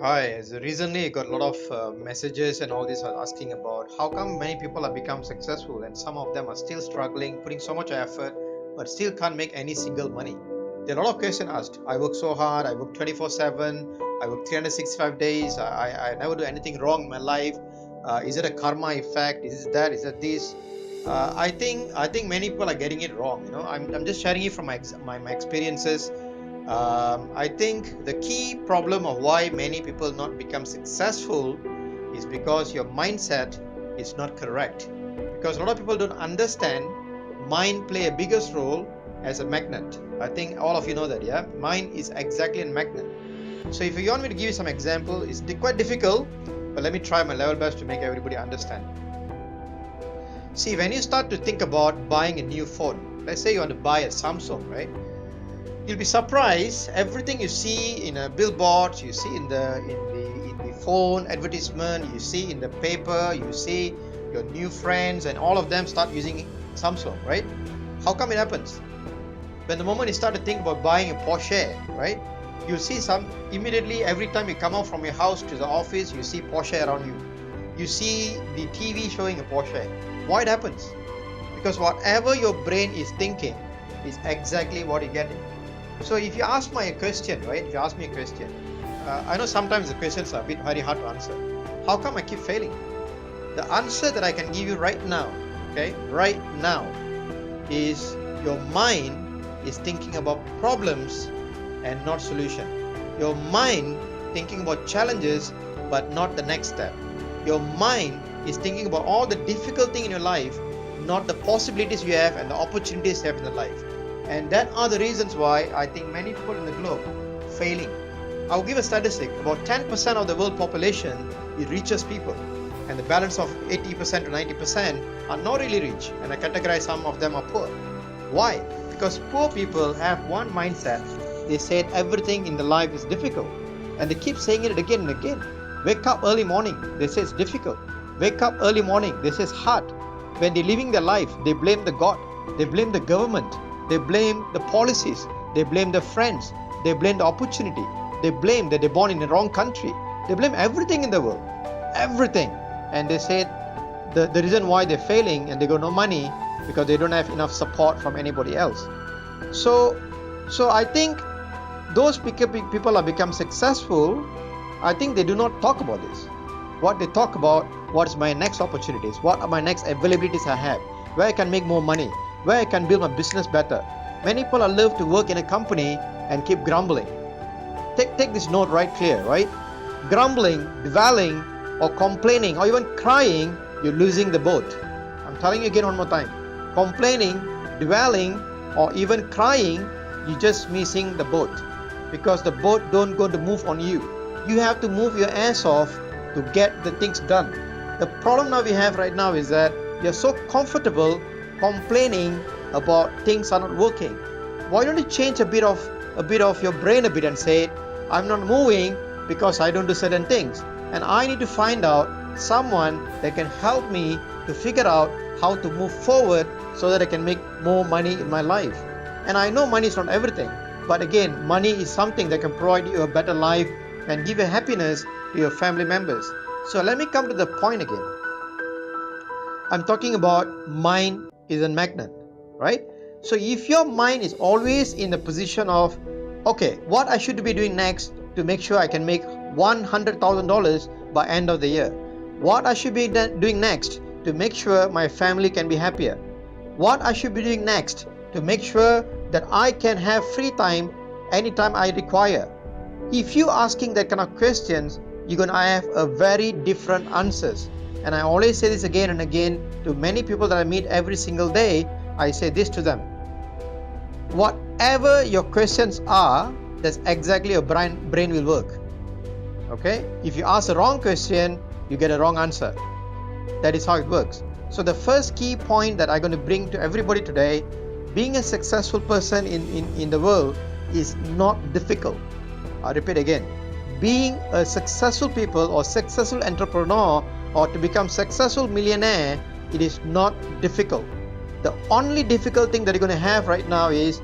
Hi, as recently I got a lot of messages and all this are asking about how come many people have become successful and some of them are still struggling, putting so much effort, but still can't make any single money. There are a lot of questions asked. I work so hard, I work 24/7, I work 365 days, I never do anything wrong in my life. Is it a karma effect? Is it that? Is it this? I think many people are getting it wrong. I'm just sharing it from my experiences. I think the key problem of why many people not become successful is because your mindset is not correct. Because a lot of people don't understand mind play a biggest role as a magnet. I think all of you know that, yeah? Mind is exactly a magnet. So if you want me to give you some example, it's quite difficult, but let me try my level best to make everybody understand. See, when you start to think about buying a new phone, let's say you want to buy a Samsung, right? You'll be surprised everything you see in a billboard, you see in the phone advertisement, you see in the paper, you see your new friends and all of them start using Samsung, right? How come it happens? When the moment you start to think about buying a Porsche, right, you see some immediately. Every time you come out from your house to the office, you see Porsche around you. You see the TV showing a Porsche. Why it happens? Because whatever your brain is thinking is exactly what you're getting. So if you ask me a question, right? If you ask me a question, I know sometimes the questions are a bit very hard to answer. How come I keep failing? The answer that I can give you right now, okay, right now, is your mind is thinking about problems and not solution. Your mind thinking about challenges but not the next step. Your mind is thinking about all the difficult thing in your life, not the possibilities you have and the opportunities you have in the life. And that are the reasons why I think many people in the globe failing. I'll give a statistic. About 10% of the world population is richest people, and the balance of 80% to 90% are not really rich, and I categorize some of them are poor. Why? Because poor people have one mindset. They said everything in the life is difficult, and they keep saying it again and again. Wake up early morning, they say it's difficult. Wake up early morning, they say it's hard. When they're living their life, they blame the God, they blame the government, they blame the policies, they blame their friends, they blame the opportunity, they blame that they're born in the wrong country, they blame everything in the world, everything. And they say the reason why they're failing and they got no money because they don't have enough support from anybody else. So I think those people have become successful. I think they do not talk about this. What they talk about, what is my next opportunities, what are my next availabilities I have, where I can make more money, where I can build my business better. Many people love to work in a company and keep grumbling. Take this note right clear, right? Grumbling, dwelling, or complaining, or even crying, you're losing the boat. I'm telling you again one more time. Complaining, dwelling, or even crying, you're just missing the boat. Because the boat don't go to move on you. You have to move your ass off to get the things done. The problem now we have right now is that you're so comfortable complaining about things are not working. Why don't you change a bit of your brain a bit and say, I'm not moving because I don't do certain things, and I need to find out someone that can help me to figure out how to move forward so that I can make more money in my life. And I know money is not everything, but again, money is something that can provide you a better life and give you happiness to your family members. So let me come to the point again. I'm talking about mind is a magnet, right? So if your mind is always in the position of, okay, what I should be doing next to make sure I can make $100,000 by end of the year, what I should be doing next to make sure my family can be happier, what I should be doing next to make sure that I can have free time anytime I require. If you asking that kind of questions, you're gonna have a very different answers. And I always say this again and again to many people that I meet every single day. I say this to them: whatever your questions are, that's exactly your brain will work. Okay? If you ask the wrong question, you get a wrong answer. That is how it works. So the first key point that I'm going to bring to everybody today, being a successful person in the world is not difficult. I repeat again, being a successful people or successful entrepreneur or to become successful millionaire, it is not difficult. The only difficult thing that you're going to have right now is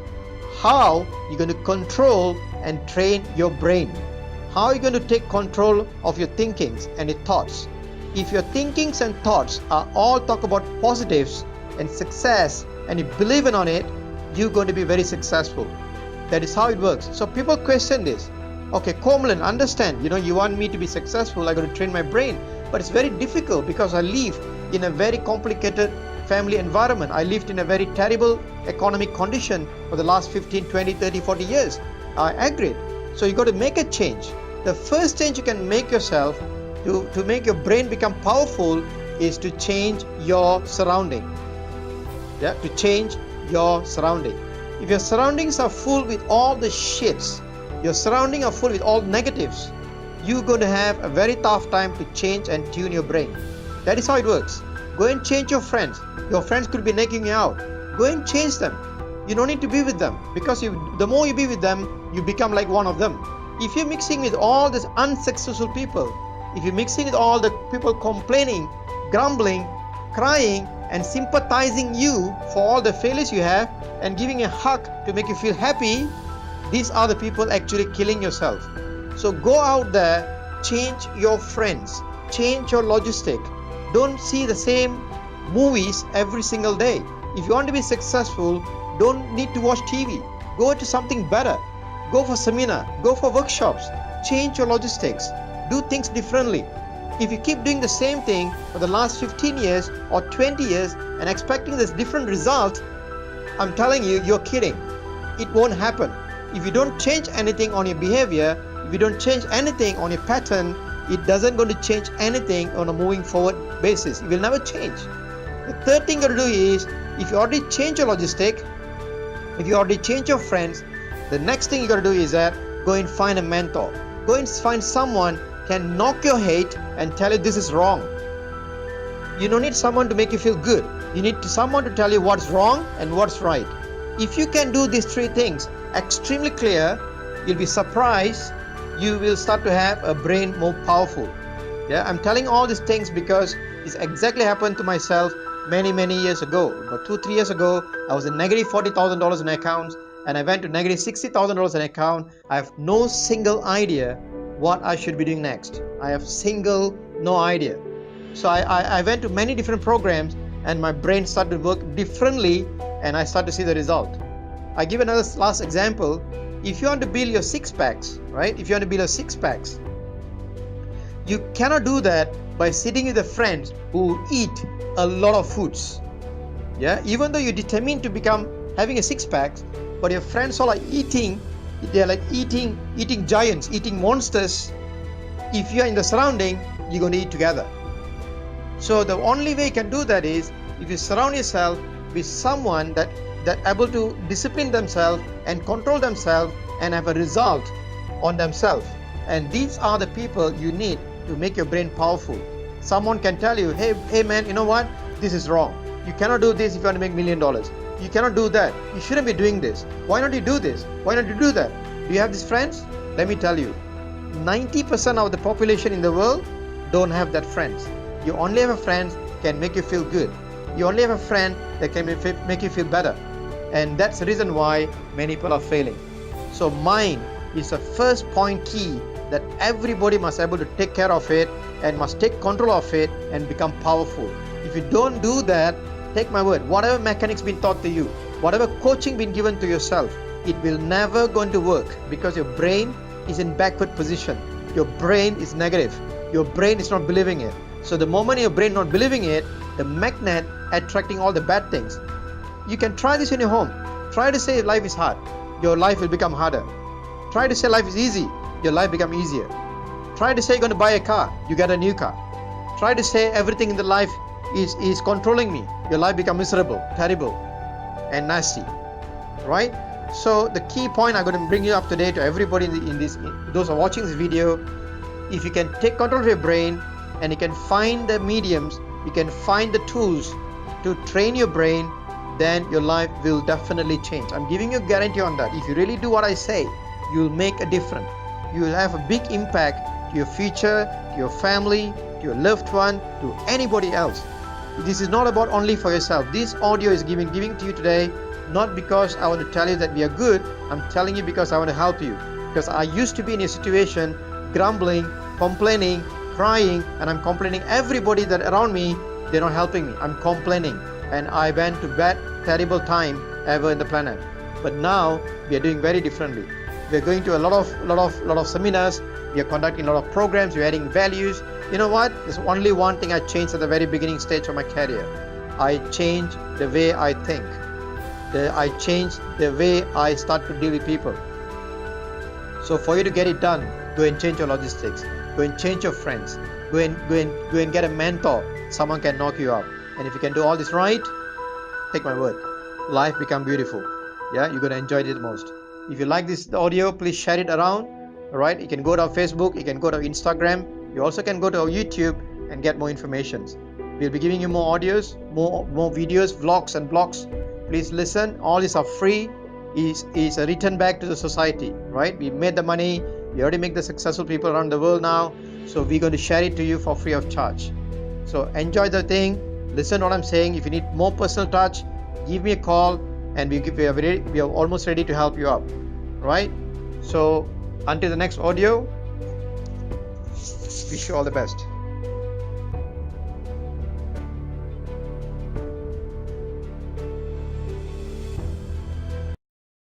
how you're going to control and train your brain. How are you going to take control of your thinkings and your thoughts? If your thinkings and thoughts are all talk about positives and success and you believe in on it, you're going to be very successful. That is how it works. So people question this. Okay, Komalan, understand, you want me to be successful, I'm going to train my brain. But it's very difficult because I live in a very complicated family environment. I lived in a very terrible economic condition for the last 15, 20, 30, 40 years. I agreed. So you got to make a change. The first change you can make yourself to make your brain become powerful is to change your surrounding. Yeah, to change your surrounding. If your surroundings are full with all the shits, your surroundings are full with all negatives, you're going to have a very tough time to change and tune your brain. That is how it works. Go and change your friends. Your friends could be nagging you out. Go and change them. You don't need to be with them, because the more you be with them, you become like one of them. If you're mixing with all these unsuccessful people, if you're mixing with all the people complaining, grumbling, crying, and sympathizing you for all the failures you have and giving a hug to make you feel happy, these are the people actually killing yourself. So go out there, change your friends, change your logistic. Don't see the same movies every single day. If you want to be successful, don't need to watch TV. Go to something better. Go for seminar, go for workshops, change your logistics, do things differently. If you keep doing the same thing for the last 15 years or 20 years and expecting this different result, I'm telling you, you're kidding. It won't happen. If you don't change anything on your behavior, if you don't change anything on your pattern, it doesn't going to change anything on a moving forward basis. It will never change. The third thing you got to do is, if you already change your logistic, if you already change your friends, the next thing you got to do is that go and find a mentor. Go and find someone can knock your head and tell you this is wrong. You don't need someone to make you feel good. You need someone to tell you what's wrong and what's right. If you can do these three things extremely clear, you'll be surprised. You will start to have a brain more powerful. Yeah, I'm telling all these things because this exactly happened to myself many years ago. About 2-3 years ago, I was in negative $40,000 in accounts, and I went to negative $60,000 in account. I have no single idea what I should be doing next. I have no idea. So I went to many different programs, and my brain started to work differently, and I started to see the result. I give another last example. If you want to build your six packs, right? If you want to build your six packs, you cannot do that by sitting with a friend who eat a lot of foods. Yeah, even though you're determined to become having a six pack, but your friends all are eating, they're like eating giants, eating monsters. If you're in the surrounding, you're going to eat together. So the only way you can do that is if you surround yourself with someone that able to discipline themselves and control themselves and have a result on themselves. And these are the people you need to make your brain powerful. Someone can tell you, hey man, you know what? This is wrong. You cannot do this if you want to make $1 million. You cannot do that. You shouldn't be doing this. Why not you do this? Why not you do that? Do you have these friends? Let me tell you, 90% of the population in the world don't have that friends. You only have a friend can make you feel good. You only have a friend that can make you feel better. And that's the reason why many people are failing. So mind is the first point key that everybody must be able to take care of it and must take control of it and become powerful. If you don't do that, take my word, whatever mechanics been taught to you, whatever coaching been given to yourself, it will never going to work because your brain is in backward position. Your brain is negative. Your brain is not believing it. So the moment your brain not believing it, the magnet attracting all the bad things. You can try this in your home. Try to say life is hard. Your life will become harder. Try to say life is easy. Your life become easier. Try to say you're going to buy a car. You get a new car. Try to say everything in the life is controlling me. Your life become miserable, terrible, and nasty. Right? So the key point I'm going to bring you up today to everybody those who are watching this video, if you can take control of your brain and you can find the mediums, you can find the tools to train your brain, then your life will definitely change. I'm giving you a guarantee on that. If you really do what I say, you'll make a difference. You will have a big impact to your future, to your family, to your loved one, to anybody else. This is not about only for yourself. This audio is giving to you today, not because I want to tell you that we are good. I'm telling you because I want to help you. Because I used to be in a situation grumbling, complaining, crying, and I'm complaining everybody that around me, they're not helping me. I'm complaining, and I went to bad, terrible time ever in the planet. But now we are doing very differently. We are going to a lot of seminars. We are conducting a lot of programs. We are adding values. You know what? There's only one thing I changed at the very beginning stage of my career. I changed the way I think. I changed the way I start to deal with people. So for you to get it done, go and change your logistics. Go and change your friends. Go and get a mentor. Someone can knock you up. And if you can do all this right, take my word, life become beautiful. Yeah, you're gonna enjoy it the most. If you like this audio, please share it around. All right, you can go to our Facebook, you can go to Instagram, you also can go to our YouTube and get more information. We'll be giving you more audios, more videos, vlogs and blogs. Please listen. All these are free. Is a return back to the society. Right? We made the money. We already make the successful people around the world now. So we're going to share it to you for free of charge. So enjoy the thing. Listen to what I'm saying. If you need more personal touch, give me a call, and we are almost ready to help you up. Right? So until the next audio, wish you all the best.